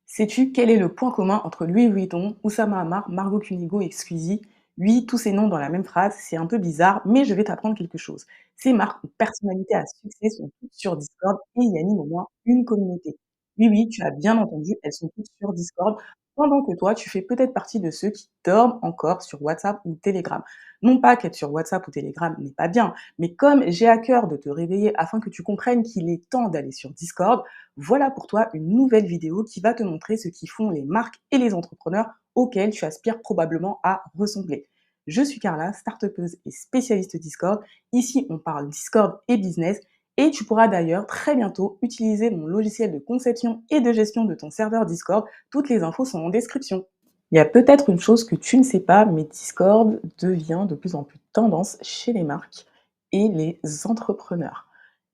Sais-tu quel est le point commun entre Louis Vuitton, Oussama Ammar, Margot Cunégo et Squeezie? Oui, tous ces noms dans la même phrase, c'est un peu bizarre, mais je vais t'apprendre quelque chose. Ces marques ou personnalités à succès sont toutes sur Discord et y animent au moins une communauté. Oui, oui, tu as bien entendu, elles sont toutes sur Discord, pendant que toi, tu fais peut-être partie de ceux qui dorment encore sur WhatsApp ou Telegram. Non pas qu'être sur WhatsApp ou Telegram n'est pas bien, mais comme j'ai à cœur de te réveiller afin que tu comprennes qu'il est temps d'aller sur Discord, voilà pour toi une nouvelle vidéo qui va te montrer ce qui font les marques et les entrepreneurs auxquels tu aspires probablement à ressembler. Je suis Carla, startupeuse et spécialiste Discord. Ici, on parle Discord et business et tu pourras d'ailleurs très bientôt utiliser mon logiciel de conception et de gestion de ton serveur Discord. Toutes les infos sont en description. Il y a peut-être une chose que tu ne sais pas, mais Discord devient de plus en plus tendance chez les marques et les entrepreneurs.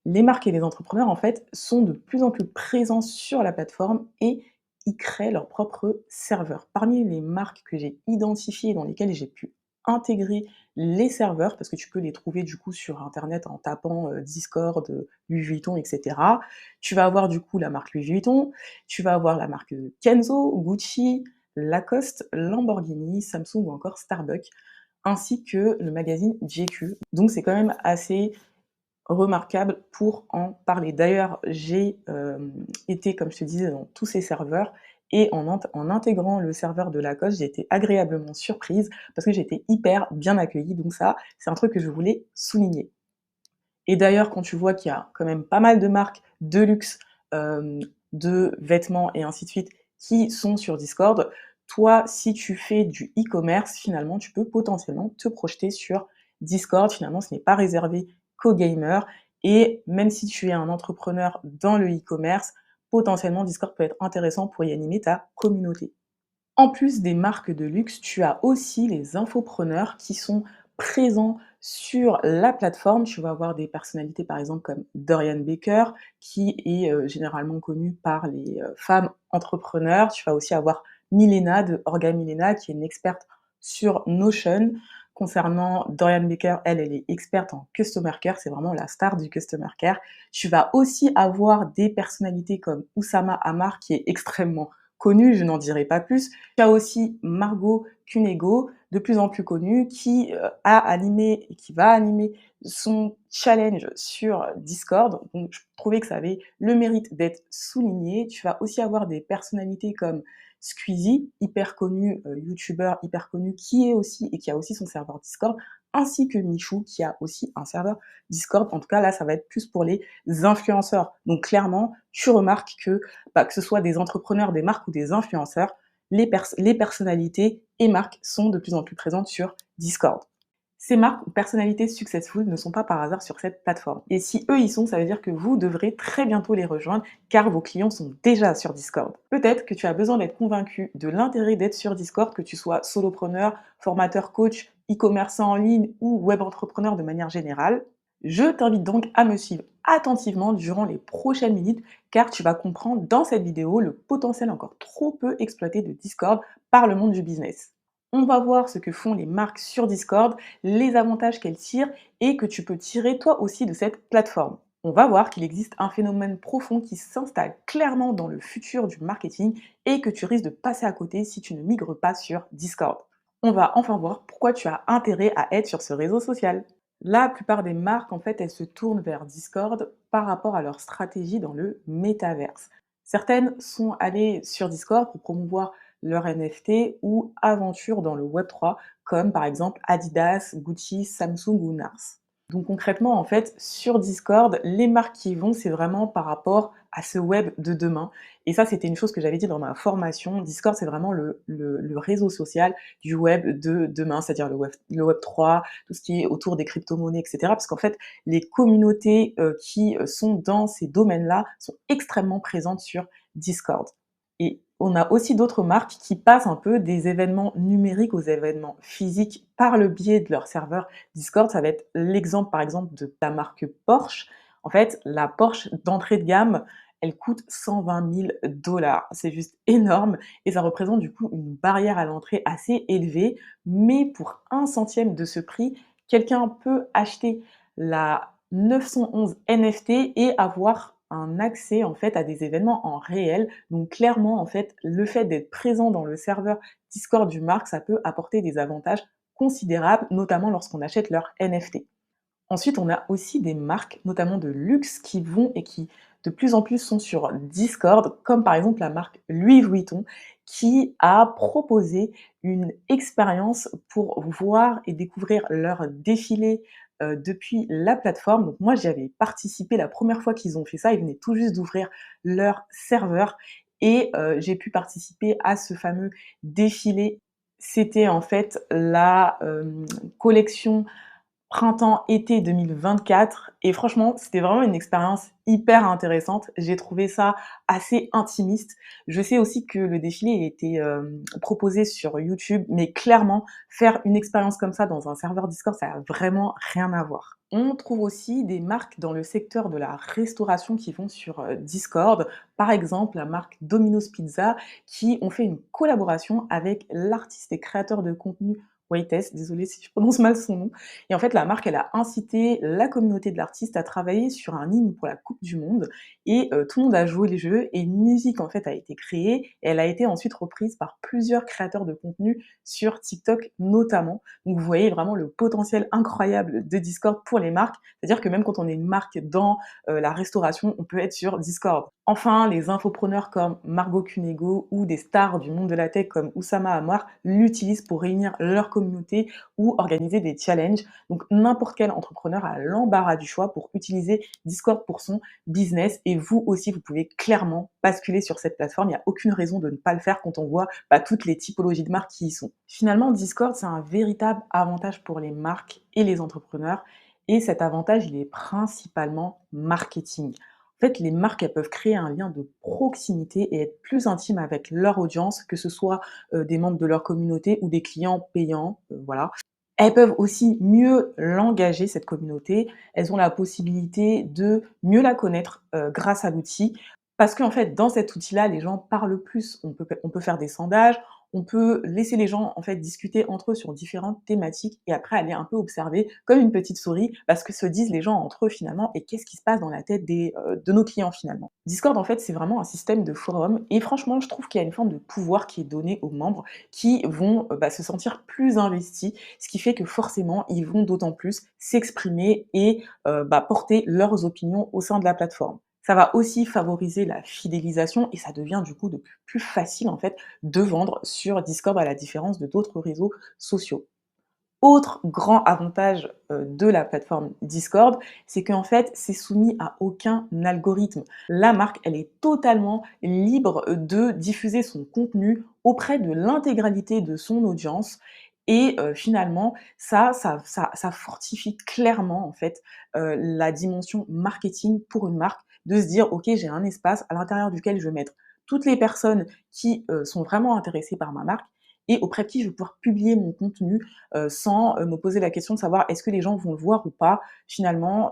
Les marques et les entrepreneurs, en fait, sont de plus en plus présents sur la plateforme et ils créent leur propre serveur. Parmi les marques que j'ai identifiées, dans lesquelles j'ai pu intégrer les serveurs, parce que tu peux les trouver du coup sur internet en tapant Discord, Louis Vuitton, etc. Tu vas avoir du coup la marque Louis Vuitton, tu vas avoir la marque Kenzo, Gucci, Lacoste, Lamborghini, Samsung ou encore Starbucks, ainsi que le magazine GQ. Donc c'est quand même assez remarquable pour en parler. D'ailleurs, j'ai été, comme je te disais, dans tous ces serveurs et en intégrant le serveur de Lacoste, j'ai été agréablement surprise parce que j'ai été hyper bien accueillie. Donc ça, c'est un truc que je voulais souligner. Et d'ailleurs, quand tu vois qu'il y a quand même pas mal de marques de luxe, hem, de vêtements et ainsi de suite qui sont sur Discord, toi, si tu fais du e-commerce, finalement, tu peux potentiellement te projeter sur Discord. Finalement, ce n'est pas réservé qu'aux gamers et même si tu es un entrepreneur dans le e-commerce, potentiellement Discord peut être intéressant pour y animer ta communauté. En plus des marques de luxe, tu as aussi les infopreneurs qui sont présents sur la plateforme. Tu vas avoir des personnalités, par exemple, comme Dorian Baker, qui est généralement connue par les femmes entrepreneurs. Tu vas aussi avoir Milena de Orga Milena, qui est une experte sur Notion. Concernant Dorian Baker, elle est experte en Customer Care, c'est vraiment la star du Customer Care. Tu vas aussi avoir des personnalités comme Oussama Ammar, qui est extrêmement connue, je n'en dirai pas plus. Tu as aussi Margot Cunégo, de plus en plus connue, qui a animé et qui va animer son challenge sur Discord. Donc, je trouvais que ça avait le mérite d'être souligné. Tu vas aussi avoir des personnalités comme Squeezie, hyper connu, youtubeur hyper connu, qui est aussi et qui a aussi son serveur Discord, ainsi que Michou, qui a aussi un serveur Discord. En tout cas, là, ça va être plus pour les influenceurs. Donc, clairement, tu remarques que que ce soit des entrepreneurs, des marques ou des influenceurs, les personnalités et marques sont de plus en plus présentes sur Discord. Ces marques ou personnalités successful ne sont pas par hasard sur cette plateforme. Et si eux y sont, ça veut dire que vous devrez très bientôt les rejoindre car vos clients sont déjà sur Discord. Peut-être que tu as besoin d'être convaincu de l'intérêt d'être sur Discord, que tu sois solopreneur, formateur, coach, e-commerçant en ligne ou web entrepreneur de manière générale. Je t'invite donc à me suivre attentivement durant les prochaines minutes car tu vas comprendre dans cette vidéo le potentiel encore trop peu exploité de Discord par le monde du business. On va voir ce que font les marques sur Discord, les avantages qu'elles tirent et que tu peux tirer toi aussi de cette plateforme. On va voir qu'il existe un phénomène profond qui s'installe clairement dans le futur du marketing et que tu risques de passer à côté si tu ne migres pas sur Discord. On va enfin voir pourquoi tu as intérêt à être sur ce réseau social. La plupart des marques, en fait, elles se tournent vers Discord par rapport à leur stratégie dans le métaverse. Certaines sont allées sur Discord pour promouvoir leur NFT ou aventure dans le Web3, comme par exemple Adidas, Gucci, Samsung ou Nars. Donc concrètement, en fait, sur Discord, les marques qui y vont, c'est vraiment par rapport à ce web de demain. Et ça, c'était une chose que j'avais dit dans ma formation. Discord, c'est vraiment le réseau social du web de demain, c'est-à-dire le web 3, tout ce qui est autour des crypto-monnaies, etc. Parce qu'en fait, les communautés qui sont dans ces domaines-là sont extrêmement présentes sur Discord. Et on a aussi d'autres marques qui passent un peu des événements numériques aux événements physiques par le biais de leur serveur Discord. Ça va être l'exemple, par exemple, de la marque Porsche. En fait, la Porsche d'entrée de gamme, elle coûte 120 000 dollars. C'est juste énorme et ça représente du coup une barrière à l'entrée assez élevée. Mais pour un centième de ce prix, quelqu'un peut acheter la 911 NFT et avoir un accès en fait à des événements en réel. Donc clairement en fait, le fait d'être présent dans le serveur Discord d'une marque, ça peut apporter des avantages considérables, notamment lorsqu'on achète leur NFT. Ensuite, on a aussi des marques, notamment de luxe, qui vont et qui de plus en plus sont sur Discord, comme par exemple la marque Louis Vuitton, qui a proposé une expérience pour voir et découvrir leur défilé depuis la plateforme. Donc moi, j'y avais participé la première fois qu'ils ont fait ça. Ils venaient tout juste d'ouvrir leur serveur et j'ai pu participer à ce fameux défilé. C'était en fait la collection printemps-été 2024 et franchement, c'était vraiment une expérience hyper intéressante. J'ai trouvé ça assez intimiste. Je sais aussi que le défilé a été, proposé sur YouTube, mais clairement, faire une expérience comme ça dans un serveur Discord, ça a vraiment rien à voir. On trouve aussi des marques dans le secteur de la restauration qui vont sur, Discord. Par exemple, la marque Domino's Pizza qui ont fait une collaboration avec l'artiste et créateur de contenu Waytest, désolée si je prononce mal son nom. Et en fait, la marque, elle a incité la communauté de l'artiste à travailler sur un hymne pour la coupe du monde et tout le monde a joué le jeu et une musique, en fait, a été créée et elle a été ensuite reprise par plusieurs créateurs de contenu sur TikTok notamment. Donc vous voyez vraiment le potentiel incroyable de Discord pour les marques. C'est-à-dire que même quand on est une marque dans, la restauration, on peut être sur Discord. Enfin, les infopreneurs comme Margot Cunego ou des stars du monde de la tech comme Oussama Ammar l'utilisent pour réunir leur communauté ou organiser des challenges. Donc n'importe quel entrepreneur a l'embarras du choix pour utiliser Discord pour son business et vous aussi, vous pouvez clairement basculer sur cette plateforme. Il n'y a aucune raison de ne pas le faire quand on voit toutes les typologies de marques qui y sont. Finalement, Discord, c'est un véritable avantage pour les marques et les entrepreneurs et cet avantage, il est principalement marketing. En fait, les marques, elles peuvent créer un lien de proximité et être plus intimes avec leur audience, que ce soit des membres de leur communauté ou des clients payants, voilà. Elles peuvent aussi mieux l'engager, cette communauté. Elles ont la possibilité de mieux la connaître, grâce à l'outil. Parce qu'en fait, dans cet outil-là, les gens parlent plus. On peut faire des sondages, on peut laisser les gens, en fait, discuter entre eux sur différentes thématiques et après aller un peu observer comme une petite souris, parce que se disent les gens entre eux finalement et qu'est-ce qui se passe dans la tête de nos clients finalement. Discord, en fait, c'est vraiment un système de forum et franchement, je trouve qu'il y a une forme de pouvoir qui est donné aux membres qui vont, se sentir plus investis, ce qui fait que forcément, ils vont d'autant plus s'exprimer et porter leurs opinions au sein de la plateforme. Ça va aussi favoriser la fidélisation et ça devient du coup de plus facile en fait de vendre sur Discord à la différence de d'autres réseaux sociaux. Autre grand avantage, de la plateforme Discord, c'est qu'en fait, c'est soumis à aucun algorithme. La marque, elle est totalement libre, de diffuser son contenu auprès de l'intégralité de son audience et finalement, ça fortifie clairement, en fait, la dimension marketing pour une marque, de se dire: «OK, j'ai un espace à l'intérieur duquel je vais mettre toutes les personnes qui, sont vraiment intéressées par ma marque et auprès de qui je vais pouvoir publier mon contenu sans, me poser la question de savoir est-ce que les gens vont le voir ou pas. Finalement,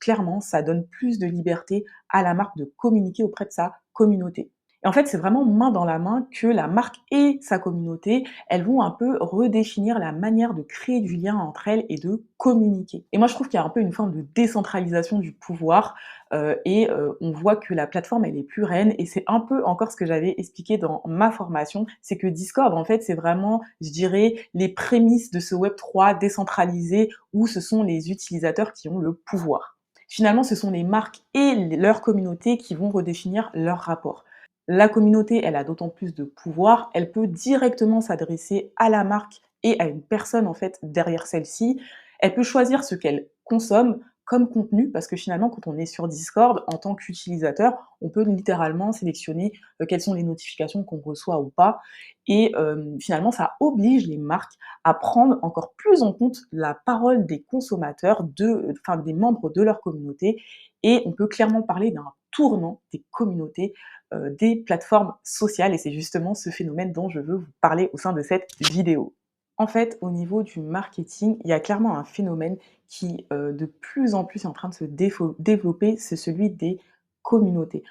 clairement, ça donne plus de liberté à la marque de communiquer auprès de sa communauté. Et en fait, c'est vraiment main dans la main que la marque et sa communauté, elles vont un peu redéfinir la manière de créer du lien entre elles et de communiquer. Et moi, je trouve qu'il y a un peu une forme de décentralisation du pouvoir, on voit que la plateforme, elle est plus reine et c'est un peu encore ce que j'avais expliqué dans ma formation, c'est que Discord, en fait, c'est vraiment, je dirais, les prémices de ce Web3 décentralisé où ce sont les utilisateurs qui ont le pouvoir. Finalement, ce sont les marques et leur communauté qui vont redéfinir leur rapport. La communauté, elle a d'autant plus de pouvoir, elle peut directement s'adresser à la marque et à une personne en fait derrière celle-ci. Elle peut choisir ce qu'elle consomme comme contenu parce que finalement quand on est sur Discord en tant qu'utilisateur, on peut littéralement sélectionner, quelles sont les notifications qu'on reçoit ou pas et finalement ça oblige les marques à prendre encore plus en compte la parole des consommateurs des membres de leur communauté et on peut clairement parler d'un tournant des communautés des plateformes sociales et c'est justement ce phénomène dont je veux vous parler au sein de cette vidéo. En fait, au niveau du marketing, il y a clairement un phénomène qui, de plus en plus est en train de se développer, c'est celui des communautés.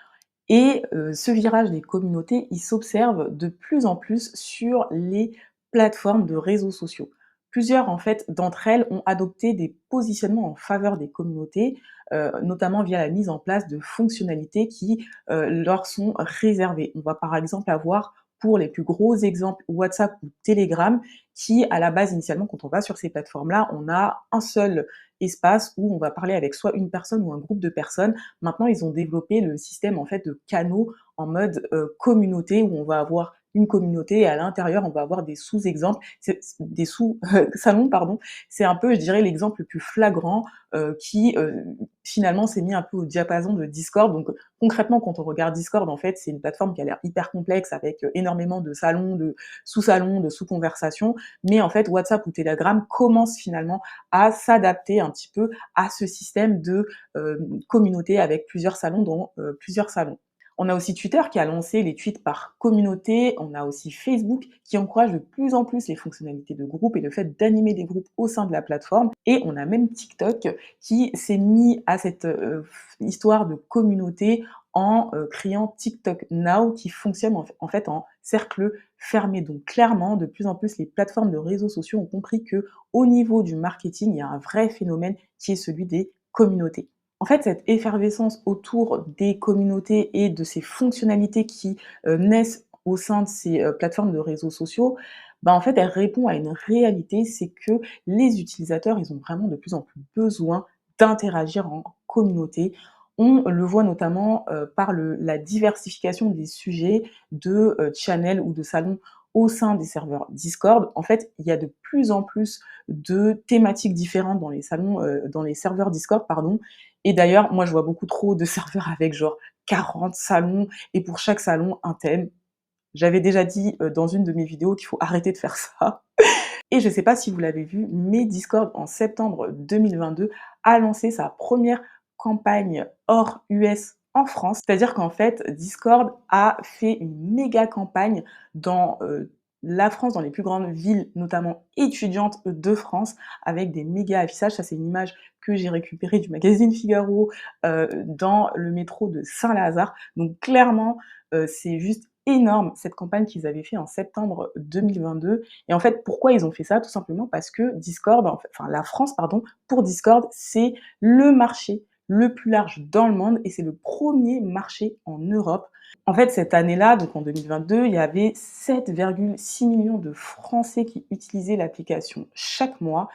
Et ce virage des communautés, il s'observe de plus en plus sur les plateformes de réseaux sociaux. Plusieurs, en fait, d'entre elles ont adopté des positionnements en faveur des communautés, notamment via la mise en place de fonctionnalités qui, leur sont réservées. On va par exemple avoir, pour les plus gros exemples, WhatsApp ou Telegram qui, à la base, initialement, quand on va sur ces plateformes-là, on a un seul espace où on va parler avec soit une personne ou un groupe de personnes. Maintenant, ils ont développé le système, en fait, de canaux en mode, communauté où on va avoir une communauté et à l'intérieur, on va avoir des sous-exemples, des sous salons pardon. C'est un peu, je dirais, l'exemple le plus flagrant, qui, finalement s'est mis un peu au diapason de Discord. Donc, concrètement, quand on regarde Discord, en fait, c'est une plateforme qui a l'air hyper complexe avec, énormément de salons, de sous-conversations. Mais en fait, WhatsApp ou Telegram commencent finalement à s'adapter un petit peu à ce système de, communauté avec plusieurs salons dans, plusieurs salons. On a aussi Twitter qui a lancé les tweets par communauté, on a aussi Facebook qui encourage de plus en plus les fonctionnalités de groupe et le fait d'animer des groupes au sein de la plateforme et on a même TikTok qui s'est mis à cette, histoire de communauté en, créant TikTok Now qui fonctionne en fait en cercle fermé. Donc clairement, de plus en plus, les plateformes de réseaux sociaux ont compris que au niveau du marketing, il y a un vrai phénomène qui est celui des communautés. En fait, cette effervescence autour des communautés et de ces fonctionnalités qui, naissent au sein de ces, plateformes de réseaux sociaux, bah, en fait, elle répond à une réalité, c'est que les utilisateurs, ils ont vraiment de plus en plus besoin d'interagir en communauté. On le voit notamment, par la diversification des sujets de, channels ou de salons au sein des serveurs Discord. En fait, il y a de plus en plus de thématiques différentes dans les salons, dans les serveurs Discord, pardon, et d'ailleurs, moi, je vois beaucoup trop de serveurs avec genre 40 salons et pour chaque salon, un thème. J'avais déjà dit, dans une de mes vidéos qu'il faut arrêter de faire ça et je sais pas si vous l'avez vu, mais Discord, en septembre 2022, a lancé sa première campagne hors US en France. C'est-à-dire qu'en fait, Discord a fait une méga campagne dans, la France, dans les plus grandes villes, notamment étudiantes de France, avec des méga affichages. Ça, c'est une image que j'ai récupérée du magazine Figaro, dans le métro de Saint-Lazare. Donc clairement, c'est juste énorme cette campagne qu'ils avaient fait en septembre 2022 et en fait, pourquoi ils ont fait ça? Tout simplement parce que Discord, enfin la France, pardon, pour Discord, c'est le marché le plus large dans le monde et c'est le premier marché en Europe. En fait, cette année-là, donc en 2022, il y avait 7,6 millions de Français qui utilisaient l'application chaque mois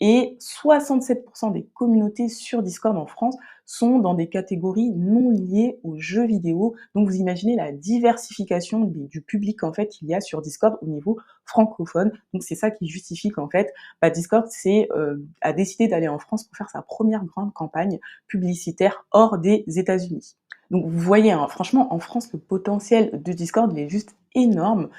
et 67% des communautés sur Discord en France sont dans des catégories non liées aux jeux vidéo. Donc vous imaginez la diversification du public en fait qu'il y a sur Discord au niveau francophone. Donc c'est ça qui justifie qu'en fait, bah, Discord a décidé d'aller en France pour faire sa première grande campagne publicitaire hors des États-Unis. Donc vous voyez, hein, franchement, en France, le potentiel de Discord, il est juste énorme.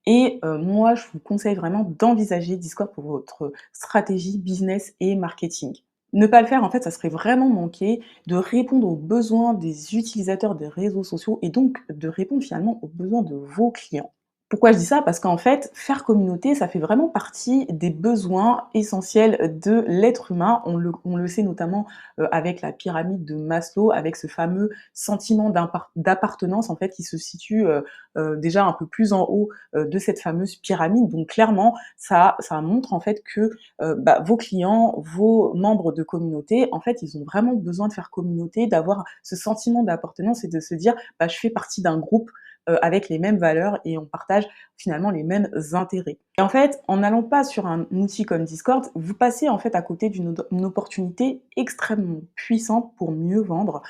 Et moi, je vous conseille vraiment d'envisager Discord pour votre stratégie business et marketing. Ne pas le faire, en fait, ça serait vraiment manquer de répondre aux besoins des utilisateurs des réseaux sociaux et donc de répondre finalement aux besoins de vos clients. Pourquoi je dis ça? Parce qu'en fait, faire communauté, ça fait vraiment partie des besoins essentiels de l'être humain. On le sait notamment, avec la pyramide de Maslow, avec ce fameux sentiment d'appartenance, en fait, qui se situe, déjà un peu plus en haut, de cette fameuse pyramide. Donc clairement, ça montre en fait que, bah, vos clients, vos membres de communauté, en fait, ils ont vraiment besoin de faire communauté, d'avoir ce sentiment d'appartenance et de se dire: «Bah, je fais partie d'un groupe, avec les mêmes valeurs et on partage finalement les mêmes intérêts». Et en fait, en n'allant pas sur un outil comme Discord, vous passez en fait à côté d'une opportunité extrêmement puissante pour mieux vendre,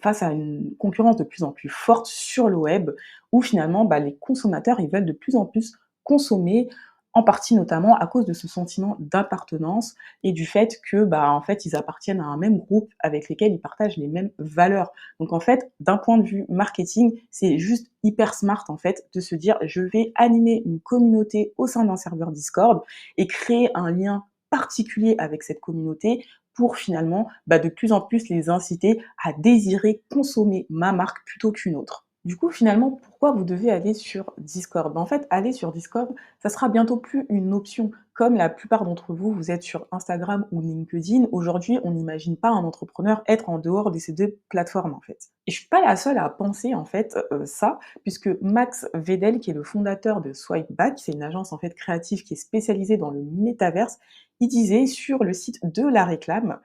face à une concurrence de plus en plus forte sur le web, où finalement, bah, les consommateurs, ils veulent de plus en plus consommer, en partie notamment à cause de ce sentiment d'appartenance et du fait que, bah, en fait, ils appartiennent à un même groupe avec lesquels ils partagent les mêmes valeurs. Donc en fait, d'un point de vue marketing, c'est juste hyper smart en fait de se dire: «Je vais animer une communauté au sein d'un serveur Discord et créer un lien particulier avec cette communauté pour finalement, bah, de plus en plus les inciter à désirer consommer ma marque plutôt qu'une autre». Du coup, finalement, pourquoi vous devez aller sur Discord? En fait, aller sur Discord, ça sera bientôt plus une option. Comme la plupart d'entre vous, vous êtes sur Instagram ou LinkedIn, aujourd'hui, on n'imagine pas un entrepreneur être en dehors de ces 2 plateformes, en fait. Et je suis pas la seule à penser, en fait, ça, puisque Max Wedel, qui est le fondateur de Swipeback, c'est une agence, en fait, créative qui est spécialisée dans le métaverse, il disait sur le site de La Réclame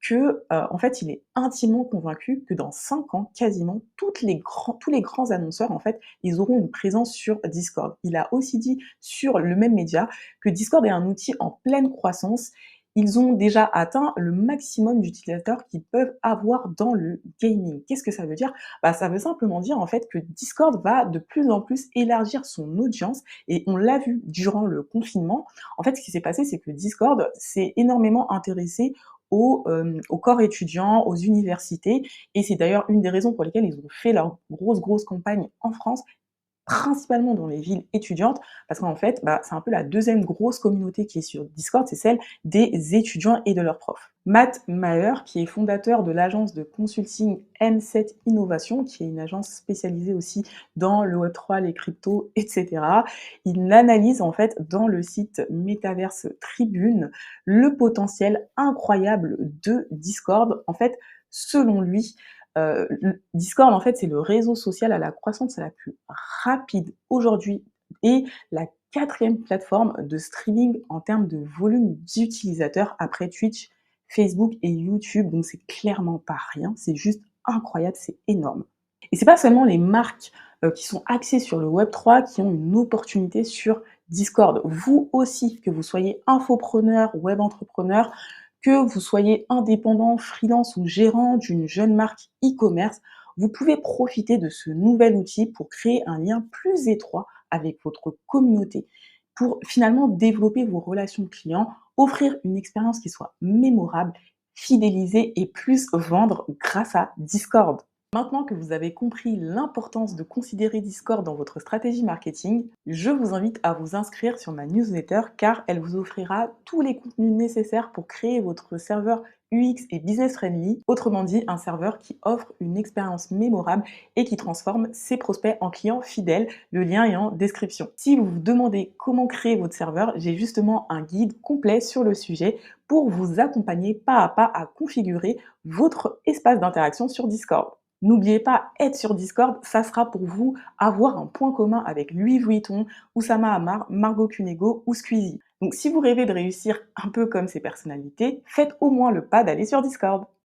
que, en fait, il est intimement convaincu que dans 5 ans, quasiment tous les grands annonceurs, en fait, ils auront une présence sur Discord. Il a aussi dit sur le même média que Discord est un outil en pleine croissance. Ils ont déjà atteint le maximum d'utilisateurs qu'ils peuvent avoir dans le gaming. Qu'est-ce que ça veut dire? Bah, ça veut simplement dire, en fait, que Discord va de plus en plus élargir son audience et on l'a vu durant le confinement. En fait, ce qui s'est passé, c'est que Discord s'est énormément intéressé au corps étudiant, aux universités et c'est d'ailleurs une des raisons pour lesquelles ils ont fait leur grosse campagne en France, principalement dans les villes étudiantes, parce qu'en fait, bah, c'est un peu la deuxième grosse communauté qui est sur Discord, c'est celle des étudiants et de leurs profs. Matt Maher, qui est fondateur de l'agence de consulting M7 Innovation, qui est une agence spécialisée aussi dans le Web3, les cryptos, etc. Il analyse en fait dans le site Metaverse Tribune le potentiel incroyable de Discord. En fait, selon lui, Discord, en fait, c'est le réseau social à la croissance la plus rapide aujourd'hui et la quatrième plateforme de streaming en termes de volume d'utilisateurs après Twitch, Facebook et YouTube. Donc c'est clairement pas rien, c'est juste incroyable, c'est énorme. Et c'est pas seulement les marques qui sont axées sur le Web3 qui ont une opportunité sur Discord. Vous aussi, que vous soyez infopreneur, web entrepreneur, que vous soyez indépendant, freelance ou gérant d'une jeune marque e-commerce, vous pouvez profiter de ce nouvel outil pour créer un lien plus étroit avec votre communauté, pour finalement développer vos relations clients, offrir une expérience qui soit mémorable, fidéliser et plus vendre grâce à Discord. Maintenant que vous avez compris l'importance de considérer Discord dans votre stratégie marketing, je vous invite à vous inscrire sur ma newsletter car elle vous offrira tous les contenus nécessaires pour créer votre serveur UX et business friendly, autrement dit un serveur qui offre une expérience mémorable et qui transforme ses prospects en clients fidèles. Le lien est en description. Si vous vous demandez comment créer votre serveur, j'ai justement un guide complet sur le sujet pour vous accompagner pas à pas à configurer votre espace d'interaction sur Discord. N'oubliez pas, être sur Discord, ça sera pour vous avoir un point commun avec Louis Vuitton, Oussama Ammar, Margot Cunego ou Squeezie. Donc si vous rêvez de réussir un peu comme ces personnalités, faites au moins le pas d'aller sur Discord.